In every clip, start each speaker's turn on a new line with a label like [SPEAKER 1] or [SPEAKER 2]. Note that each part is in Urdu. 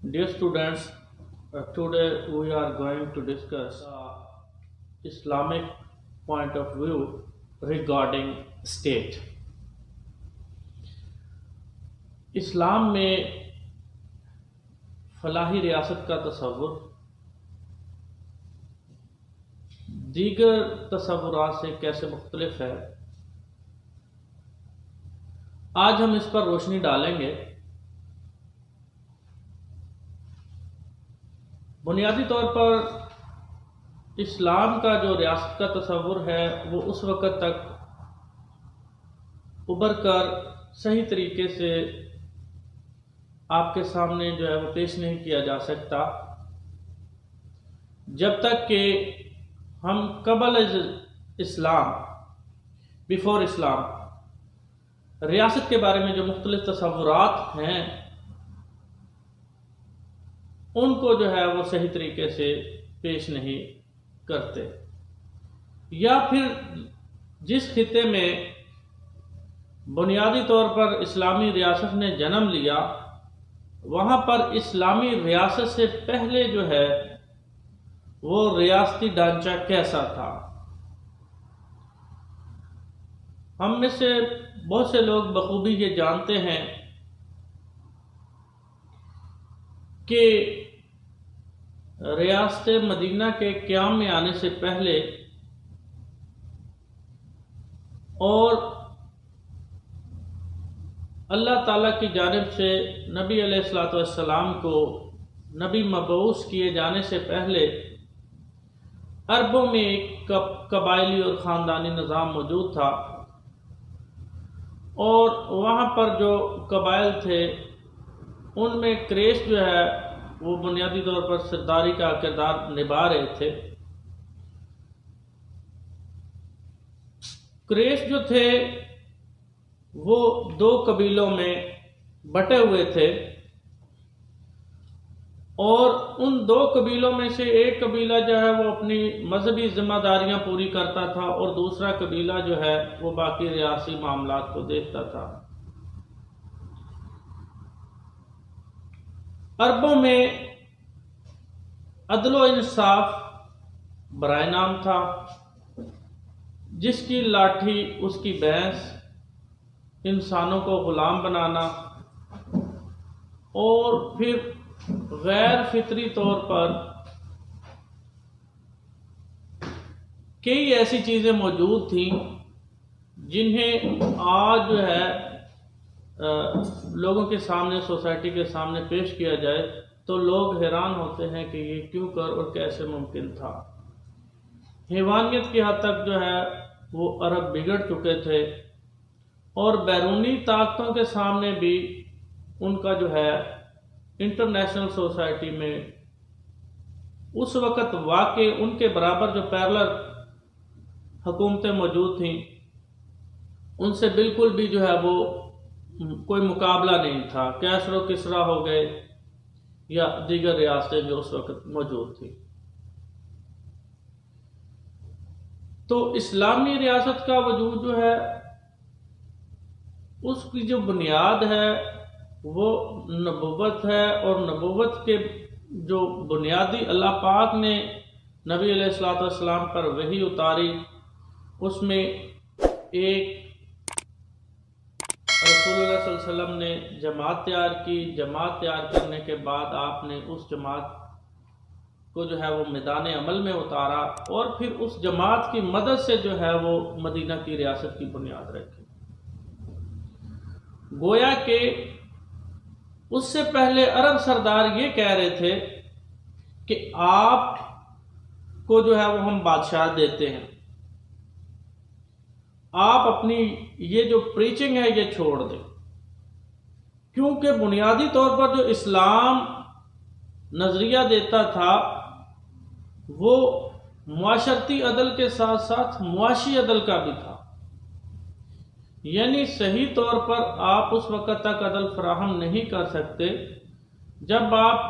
[SPEAKER 1] Dear students, today we are going to discuss Islamic point of view regarding state. اسلام میں فلاحی ریاست کا تصور دیگر تصورات سے کیسے مختلف ہے، آج ہم اس پر روشنی ڈالیں گے۔ بنیادی طور پر اسلام کا جو ریاست کا تصور ہے وہ اس وقت تک ابھر کر صحیح طریقے سے آپ کے سامنے جو ہے وہ پیش نہیں کیا جا سکتا جب تک کہ ہم قبل اسلام بیفور اسلام ریاست کے بارے میں جو مختلف تصورات ہیں ان کو جو ہے وہ صحیح طریقے سے پیش نہیں کرتے، یا پھر جس خطے میں بنیادی طور پر اسلامی ریاست نے جنم لیا وہاں پر اسلامی ریاست سے پہلے جو ہے وہ ریاستی ڈھانچہ کیسا تھا۔ ہم میں سے بہت سے لوگ بخوبی یہ جانتے ہیں کہ ریاست مدینہ کے قیام میں آنے سے پہلے اور اللہ تعالیٰ کی جانب سے نبی علیہ السلام کو نبی مبعوث کیے جانے سے پہلے عربوں میں ایک قبائلی اور خاندانی نظام موجود تھا، اور وہاں پر جو قبائل تھے ان میں قریش جو ہے وہ بنیادی طور پر سرداری کا کردار نبھا رہے تھے۔ قریش جو تھے وہ دو قبیلوں میں بٹے ہوئے تھے، اور ان دو قبیلوں میں سے ایک قبیلہ جو ہے وہ اپنی مذہبی ذمہ داریاں پوری کرتا تھا اور دوسرا قبیلہ جو ہے وہ باقی ریاستی معاملات کو دیکھتا تھا۔ عربوں میں عدل و انصاف برائے نام تھا، جس کی لاٹھی اس کی بھینس، انسانوں کو غلام بنانا اور پھر غیر فطری طور پر کئی ایسی چیزیں موجود تھیں جنہیں آج جو ہے لوگوں کے سامنے، سوسائٹی کے سامنے پیش کیا جائے تو لوگ حیران ہوتے ہیں کہ یہ کیوں کر اور کیسے ممکن تھا۔ حیوانیت کی حد تک جو ہے وہ عرب بگڑ چکے تھے، اور بیرونی طاقتوں کے سامنے بھی ان کا جو ہے انٹرنیشنل سوسائٹی میں اس وقت واقع ان کے برابر جو پیرلر حکومتیں موجود تھیں ان سے بالکل بھی جو ہے وہ کوئی مقابلہ نہیں تھا۔ کیسر و کسریٰ ہو گئے یا دیگر ریاستیں جو اس وقت موجود تھیں۔ تو اسلامی ریاست کا وجود جو ہے اس کی جو بنیاد ہے وہ نبوت ہے، اور نبوت کے جو بنیادی اللہ پاک نے نبی علیہ السلام پر وحی اتاری، اس میں ایک رسول اللہ صلی اللہ علیہ وسلم نے جماعت تیار کی۔ جماعت تیار کرنے کے بعد آپ نے اس جماعت کو جو ہے وہ میدان عمل میں اتارا، اور پھر اس جماعت کی مدد سے جو ہے وہ مدینہ کی ریاست کی بنیاد رکھی۔ گویا کہ اس سے پہلے عرب سردار یہ کہہ رہے تھے کہ آپ کو جو ہے وہ ہم بادشاہ دیتے ہیں، آپ اپنی یہ جو پریچنگ ہے یہ چھوڑ دیں، کیونکہ بنیادی طور پر جو اسلام نظریہ دیتا تھا وہ معاشرتی عدل کے ساتھ ساتھ معاشی عدل کا بھی تھا، یعنی صحیح طور پر آپ اس وقت تک عدل فراہم نہیں کر سکتے جب آپ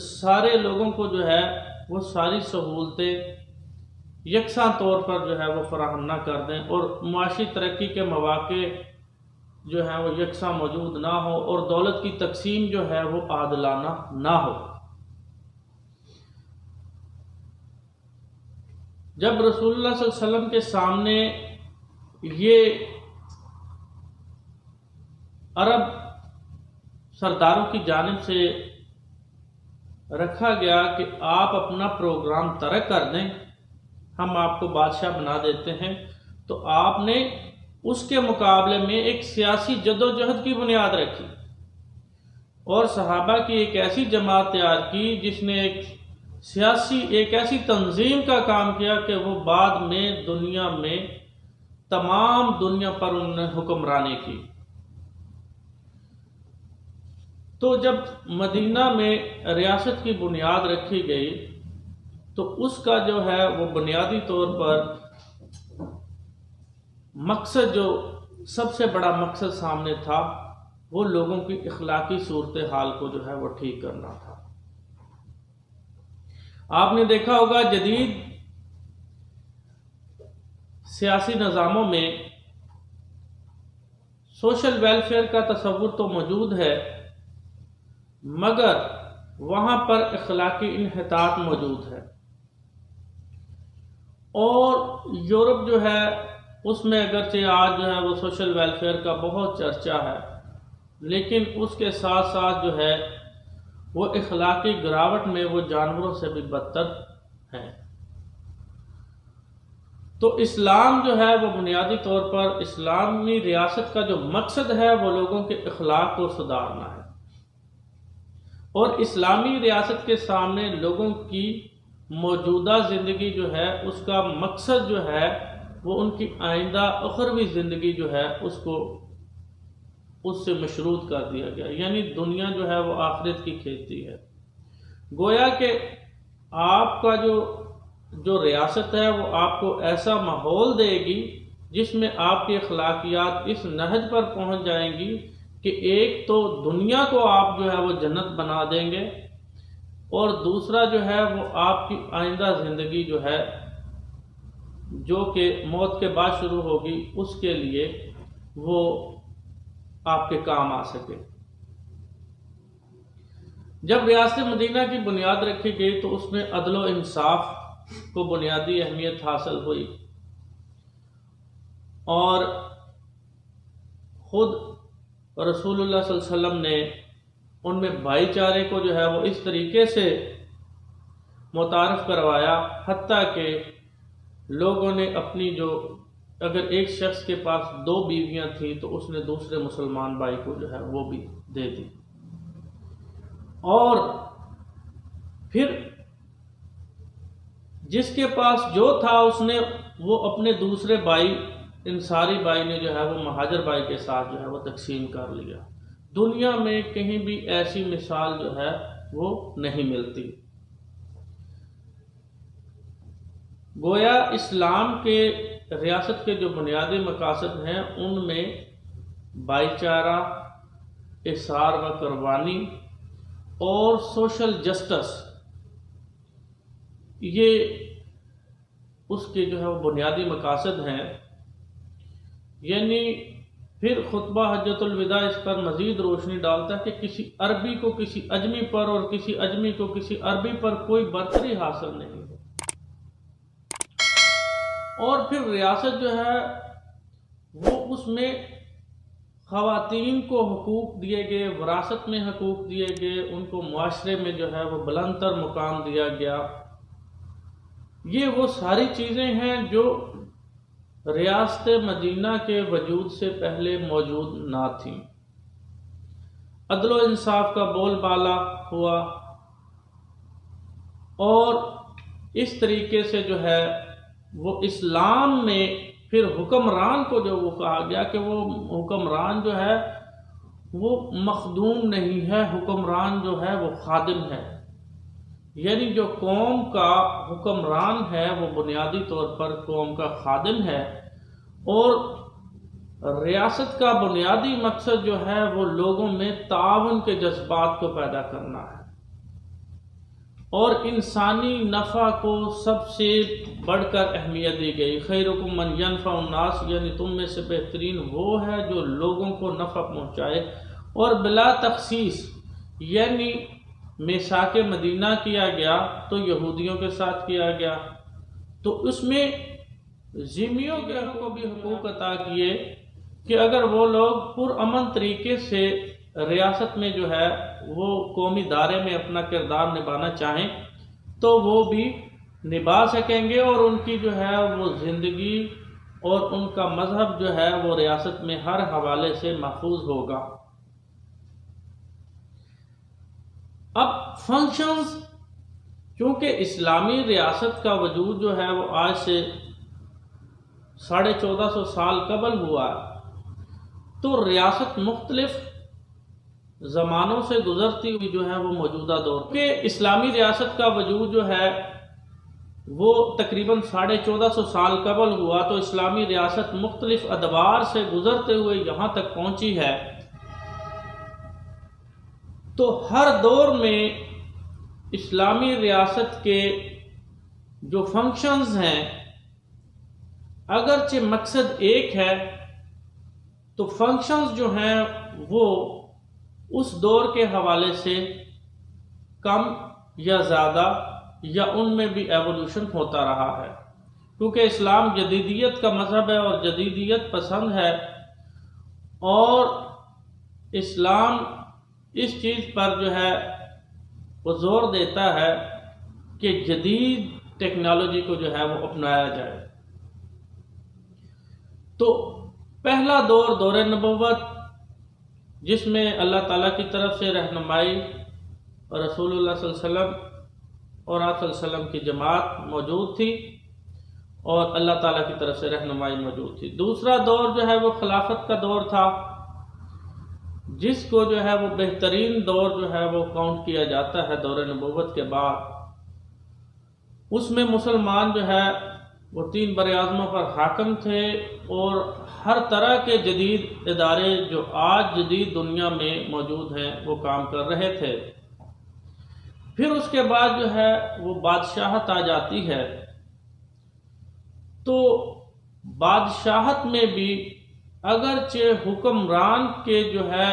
[SPEAKER 1] سارے لوگوں کو جو ہے وہ ساری سہولتیں یکساں طور پر جو ہے وہ فراہم نہ کر دیں، اور معاشی ترقی کے مواقع جو ہے وہ یکساں موجود نہ ہو اور دولت کی تقسیم جو ہے وہ عادلانہ نہ ہو۔ جب رسول اللہ صلی اللہ علیہ وسلم کے سامنے یہ عرب سرداروں کی جانب سے رکھا گیا کہ آپ اپنا پروگرام ترک کر دیں، ہم آپ کو بادشاہ بنا دیتے ہیں، تو آپ نے اس کے مقابلے میں ایک سیاسی جدوجہد کی بنیاد رکھی اور صحابہ کی ایک ایسی جماعت تیار کی جس نے ایک ایسی تنظیم کا کام کیا کہ وہ بعد میں دنیا میں تمام دنیا پر انہوں نے حکمرانی کی۔ تو جب مدینہ میں ریاست کی بنیاد رکھی گئی تو اس کا جو ہے وہ بنیادی طور پر مقصد، جو سب سے بڑا مقصد سامنے تھا، وہ لوگوں کی اخلاقی صورتحال کو جو ہے وہ ٹھیک کرنا تھا۔ آپ نے دیکھا ہوگا جدید سیاسی نظاموں میں سوشل ویلفیئر کا تصور تو موجود ہے، مگر وہاں پر اخلاقی انحطاط موجود ہے، اور یورپ جو ہے اس میں اگرچہ آج جو ہے وہ سوشل ویلفیئر کا بہت چرچا ہے، لیکن اس کے ساتھ ساتھ جو ہے وہ اخلاقی گراوٹ میں وہ جانوروں سے بھی بدتر ہیں۔ تو اسلام جو ہے وہ بنیادی طور پر اسلامی ریاست کا جو مقصد ہے وہ لوگوں کے اخلاق کو سدھارنا ہے، اور اسلامی ریاست کے سامنے لوگوں کی موجودہ زندگی جو ہے اس کا مقصد جو ہے وہ ان کی آئندہ اخروی زندگی جو ہے اس سے مشروط کر دیا گیا، یعنی دنیا جو ہے وہ آخرت کی کھیتی ہے۔ گویا کہ آپ کا جو ریاست ہے وہ آپ کو ایسا ماحول دے گی جس میں آپ کی اخلاقیات اس نہج پر پہنچ جائیں گی کہ ایک تو دنیا کو آپ جو ہے وہ جنت بنا دیں گے، اور دوسرا جو ہے وہ آپ کی آئندہ زندگی جو ہے جو کہ موت کے بعد شروع ہوگی اس کے لیے وہ آپ کے کام آ سکے۔ جب ریاست مدینہ کی بنیاد رکھی گئی تو اس میں عدل و انصاف کو بنیادی اہمیت حاصل ہوئی، اور خود رسول اللہ صلی اللہ علیہ وسلم نے ان میں بھائی چارے کو جو ہے وہ اس طریقے سے متعارف کروایا، حتیٰ کہ لوگوں نے اپنی اگر ایک شخص کے پاس 2 بیویاں تھیں تو اس نے دوسرے مسلمان بھائی کو جو ہے وہ بھی دے دی، اور پھر جس کے پاس جو تھا اس نے وہ اپنے دوسرے بھائی انصاری بھائی نے جو ہے وہ مہاجر بھائی کے ساتھ جو ہے وہ تقسیم کر لیا۔ دنیا میں کہیں بھی ایسی مثال جو ہے وہ نہیں ملتی۔ گویا اسلام کے ریاست کے جو بنیادی مقاصد ہیں ان میں بھائی چارہ، احسار و قربانی اور سوشل جسٹس، یہ اس کے جو ہے وہ بنیادی مقاصد ہیں۔ یعنی پھر خطبہ حجۃ الوداع اس پر مزید روشنی ڈالتا ہے کہ کسی عربی کو کسی اجمی پر اور کسی اجمی کو کسی عربی پر کوئی برتری حاصل نہیں ہے، اور پھر ریاست جو ہے وہ اس میں خواتین کو حقوق دیے گئے، وراثت میں حقوق دیے گئے، ان کو معاشرے میں جو ہے وہ بلند تر مقام دیا گیا۔ یہ وہ ساری چیزیں ہیں جو ریاست مدینہ کے وجود سے پہلے موجود نہ تھیں۔ عدل و انصاف کا بول بالا ہوا، اور اس طریقے سے جو ہے وہ اسلام میں پھر حکمران کو جو وہ کہا گیا کہ وہ حکمران جو ہے وہ مخدوم نہیں ہے، حکمران جو ہے وہ خادم ہے۔ یعنی جو قوم کا حکمران ہے وہ بنیادی طور پر قوم کا خادم ہے، اور ریاست کا بنیادی مقصد جو ہے وہ لوگوں میں تعاون کے جذبات کو پیدا کرنا ہے، اور انسانی نفع کو سب سے بڑھ کر اہمیت دی گئی۔ خیرکم من ینفع الناس، یعنی تم میں سے بہترین وہ ہے جو لوگوں کو نفع پہنچائے، اور بلا تخصیص، یعنی میثاق مدینہ کیا گیا تو یہودیوں کے ساتھ کیا گیا، تو اس میں ذمیوں کے کو بھی حقوق عطا کیے کہ اگر وہ لوگ پرامن طریقے سے ریاست میں جو ہے وہ قومی دائرے میں اپنا کردار نبھانا چاہیں تو وہ بھی نبھا سکیں گے، اور ان کی جو ہے وہ زندگی اور ان کا مذہب جو ہے وہ ریاست میں ہر حوالے سے محفوظ ہوگا۔ اب فنکشنز، چونکہ اسلامی ریاست کا وجود جو ہے وہ آج سے 1450 سال قبل ہوا، تو ریاست مختلف زمانوں سے گزرتی ہوئی جو ہے وہ موجودہ دور کہ اسلامی ریاست کا وجود جو ہے وہ تقریباً 1450 سال قبل ہوا، تو اسلامی ریاست مختلف ادوار سے گزرتے ہوئے یہاں تک پہنچی ہے۔ تو ہر دور میں اسلامی ریاست کے جو فنکشنز ہیں، اگرچہ مقصد ایک ہے، تو فنکشنز جو ہیں وہ اس دور کے حوالے سے کم یا زیادہ یا ان میں بھی ایوولوشن ہوتا رہا ہے، کیونکہ اسلام جدیدیت کا مذہب ہے اور جدیدیت پسند ہے، اور اسلام اس چیز پر جو ہے وہ زور دیتا ہے کہ جدید ٹیکنالوجی کو جو ہے وہ اپنایا جائے۔ تو پہلا دور، دور نبوت، جس میں اللہ تعالیٰ کی طرف سے رہنمائی اور رسول اللہ صلی اللہ علیہ وسلم اور آپ صلی اللہ علیہ وسلم کی جماعت موجود تھی، اور اللہ تعالیٰ کی طرف سے رہنمائی موجود تھی۔ دوسرا دور جو ہے وہ خلافت کا دور تھا، جس کو جو ہے وہ بہترین دور جو ہے وہ کاؤنٹ کیا جاتا ہے دور نبوت کے بعد۔ اس میں مسلمان جو ہے وہ 3 براعظموں پر حاکم تھے، اور ہر طرح کے جدید ادارے جو آج جدید دنیا میں موجود ہیں وہ کام کر رہے تھے۔ پھر اس کے بعد جو ہے وہ بادشاہت آ جاتی ہے، تو بادشاہت میں بھی اگرچہ حکمران کے جو ہے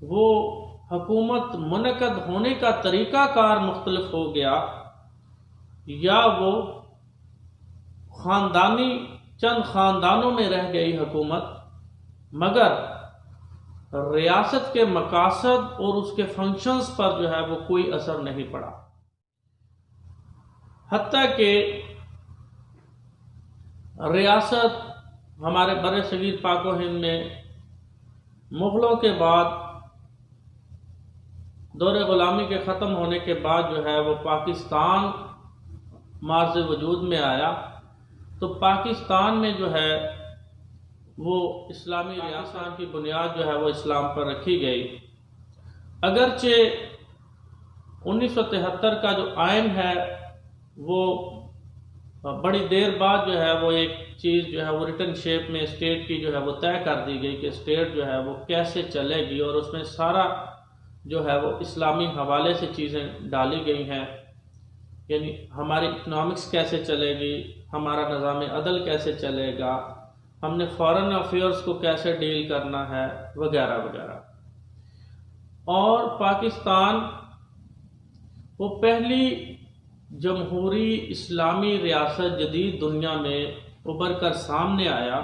[SPEAKER 1] وہ حکومت منعقد ہونے کا طریقہ کار مختلف ہو گیا، یا وہ چند خاندانوں میں رہ گئی حکومت، مگر ریاست کے مقاصد اور اس کے فنکشنز پر جو ہے وہ کوئی اثر نہیں پڑا، حتیٰ کہ ریاست ہمارے بر صغیر پاک و ہند میں مغلوں کے بعد، دور غلامی کے ختم ہونے کے بعد جو ہے وہ پاکستان معرض وجود میں آیا، تو پاکستان میں جو ہے وہ اسلامی ریاست کی بنیاد جو ہے وہ اسلام پر رکھی گئی۔ اگرچہ 1973 کا جو آئین ہے وہ بڑی دیر بعد جو ہے وہ ایک چیز جو ہے وہ ریٹن شیپ میں اسٹیٹ کی جو ہے وہ طے کر دی گئی کہ اسٹیٹ جو ہے وہ کیسے چلے گی، اور اس میں سارا جو ہے وہ اسلامی حوالے سے چیزیں ڈالی گئی ہیں، یعنی ہماری اکنامکس کیسے چلے گی، ہمارا نظام عدل کیسے چلے گا، ہم نے فارن افیئرز کو کیسے ڈیل کرنا ہے، وغیرہ وغیرہ۔ اور پاکستان وہ پہلی جمہوری اسلامی ریاست جدید دنیا میں ابھر کر سامنے آیا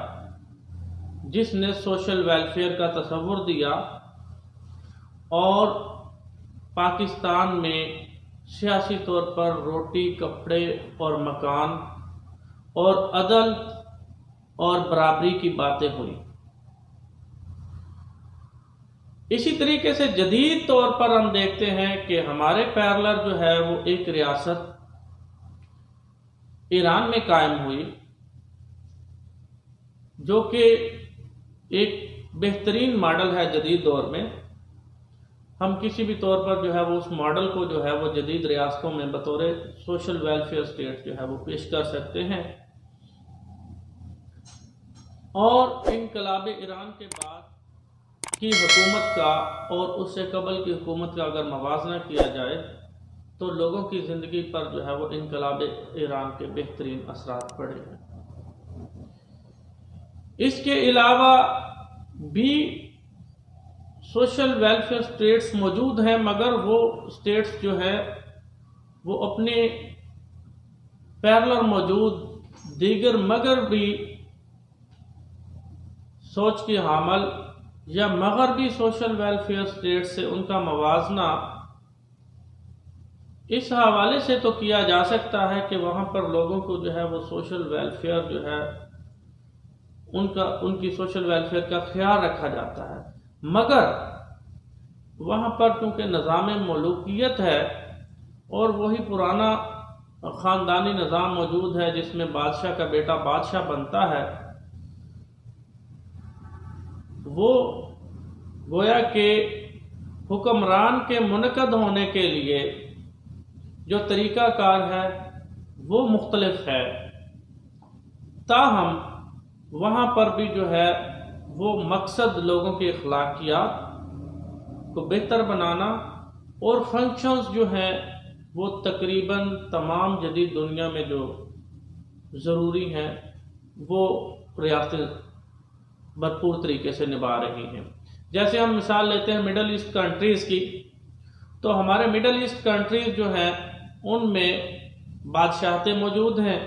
[SPEAKER 1] جس نے سوشل ویلفیئر کا تصور دیا، اور پاکستان میں سیاسی طور پر روٹی، کپڑے اور مکان اور عدل اور برابری کی باتیں ہوئی۔ اسی طریقے سے جدید طور پر ہم دیکھتے ہیں کہ ہمارے پیرلر جو ہے وہ ایک ریاست ایران میں قائم ہوئی، جو کہ ایک بہترین ماڈل ہے جدید دور میں۔ ہم کسی بھی طور پر جو ہے وہ اس ماڈل کو جو ہے وہ جدید ریاستوں میں بطور سوشل ویلفیئر اسٹیٹ جو ہے وہ پیش کر سکتے ہیں۔ اور انقلاب ایران کے بعد کی حکومت کا اور اس سے قبل کی حکومت کا اگر موازنہ کیا جائے تو لوگوں کی زندگی پر جو ہے وہ انقلاب ایران کے بہترین اثرات پڑے ہیں۔ اس کے علاوہ بھی سوشل ویلفیئر سٹیٹس موجود ہیں، مگر وہ سٹیٹس جو ہے وہ اپنے پیرلر موجود دیگر مغربی سوچ کی حامل یا مغربی سوشل ویلفیئر سٹیٹ سے ان کا موازنہ اس حوالے سے تو کیا جا سکتا ہے کہ وہاں پر لوگوں کو جو ہے وہ سوشل ویلفیئر جو ہے ان کی سوشل ویلفیئر کا خیال رکھا جاتا ہے، مگر وہاں پر کیونکہ نظام ملوکیت ہے اور وہی پرانا خاندانی نظام موجود ہے جس میں بادشاہ کا بیٹا بادشاہ بنتا ہے، وہ گویا کہ حکمران کے منعقد ہونے کے لیے جو طریقہ کار ہے وہ مختلف ہے، تاہم وہاں پر بھی جو ہے وہ مقصد لوگوں کی اخلاقیات کو بہتر بنانا اور فنکشنز جو ہیں وہ تقریباً تمام جدید دنیا میں جو ضروری ہیں وہ ریاستیں بھرپور طریقے سے نبھا رہی ہیں۔ جیسے ہم مثال لیتے ہیں مڈل ایسٹ کنٹریز کی، تو ہمارے مڈل ایسٹ کنٹریز جو ہیں ان میں بادشاہتیں موجود ہیں،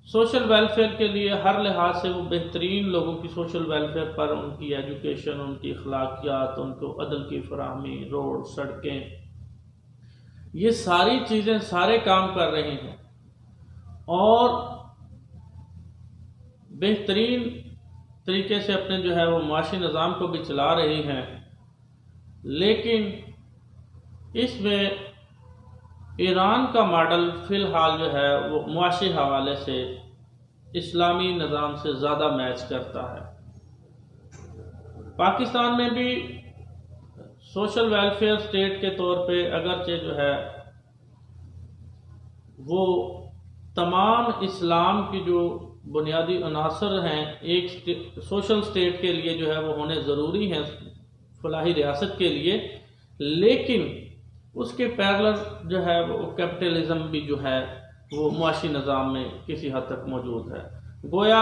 [SPEAKER 1] سوشل ویلفیئر کے لیے ہر لحاظ سے وہ بہترین لوگوں کی سوشل ویلفیئر پر ان کی ایجوکیشن، ان کی اخلاقیات، ان کو عدل کی فراہمی، روڈ، سڑکیں، یہ ساری چیزیں سارے کام کر رہے ہیں اور بہترین طریقے سے اپنے جو ہے وہ معاشی نظام کو بھی چلا رہی ہیں، لیکن اس میں ایران کا ماڈل فی الحال جو ہے وہ معاشی حوالے سے اسلامی نظام سے زیادہ میچ کرتا ہے۔ پاکستان میں بھی سوشل ویلفیئر سٹیٹ کے طور پہ اگرچہ جو ہے وہ تمام اسلام کی جو بنیادی عناصر ہیں ایک سوشل سٹیٹ کے لیے جو ہے وہ ہونے ضروری ہیں فلاحی ریاست کے لیے، لیکن اس کے پیرلر جو ہے وہ کیپٹلزم بھی جو ہے وہ معاشی نظام میں کسی حد تک موجود ہے۔ گویا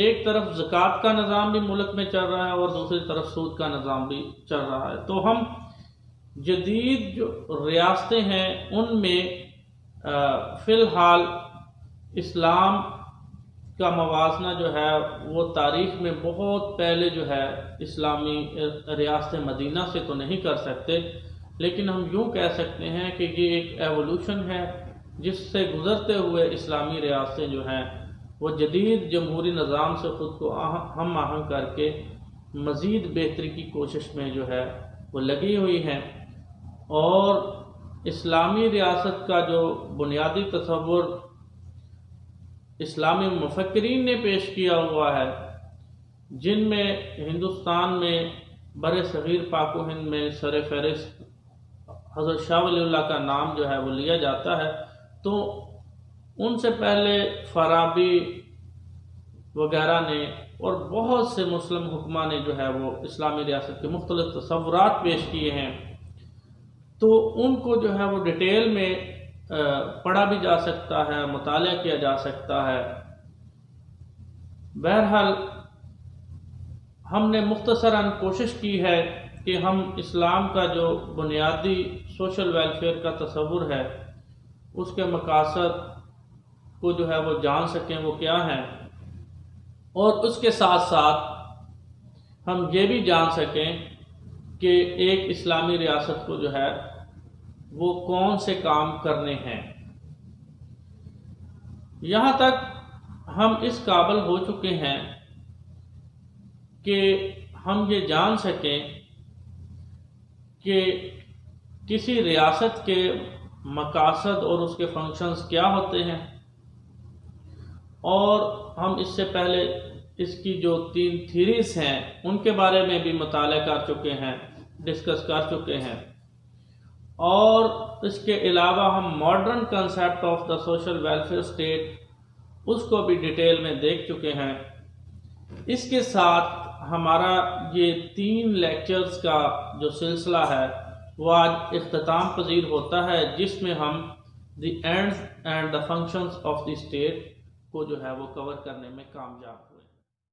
[SPEAKER 1] ایک طرف زکوٰۃ کا نظام بھی ملک میں چل رہا ہے اور دوسری طرف سود کا نظام بھی چل رہا ہے، تو ہم جدید جو ریاستیں ہیں ان میں فی الحال اسلام کا موازنہ جو ہے وہ تاریخ میں بہت پہلے جو ہے اسلامی ریاست مدینہ سے تو نہیں کر سکتے، لیکن ہم یوں کہہ سکتے ہیں کہ یہ ایک ایوولوشن ہے جس سے گزرتے ہوئے اسلامی ریاستیں جو ہیں وہ جدید جمہوری نظام سے خود کو ہم آہنگ کر کے مزید بہتری کی کوشش میں جو ہے وہ لگی ہوئی ہیں، اور اسلامی ریاست کا جو بنیادی تصور اسلامی مفکرین نے پیش کیا ہوا ہے، جن میں ہندوستان میں بر صغیر پاک و ہند میں سر فہرست حضرت شاہ ولی اللہ کا نام جو ہے وہ لیا جاتا ہے، تو ان سے پہلے فارابی وغیرہ نے اور بہت سے مسلم حکماں نے جو ہے وہ اسلامی ریاست کے مختلف تصورات پیش کیے ہیں، تو ان کو جو ہے وہ ڈیٹیل میں پڑھا بھی جا سکتا ہے، مطالعہ کیا جا سکتا ہے۔ بہرحال ہم نے مختصراً کوشش کی ہے کہ ہم اسلام کا جو بنیادی سوشل ویلفیئر کا تصور ہے اس کے مقاصد کو جو ہے وہ جان سکیں وہ کیا ہیں، اور اس کے ساتھ ساتھ ہم یہ بھی جان سکیں کہ ایک اسلامی ریاست کو جو ہے وہ کون سے کام کرنے ہیں۔ یہاں تک ہم اس قابل ہو چکے ہیں کہ ہم یہ جان سکیں کہ کسی ریاست کے مقاصد اور اس کے فنکشنز کیا ہوتے ہیں، اور ہم اس سے پہلے اس کی جو 3 تھیریز ہیں ان کے بارے میں بھی مطالعہ کر چکے ہیں، ڈسکس کر چکے ہیں، اور اس کے علاوہ ہم modern concept of the social welfare state اس کو بھی ڈیٹیل میں دیکھ چکے ہیں۔ اس کے ساتھ ہمارا یہ 3 لیکچرز کا جو سلسلہ ہے وہ آج اختتام پذیر ہوتا ہے، جس میں ہم the ends and the functions of the state کو جو ہے وہ کور کرنے میں کامیاب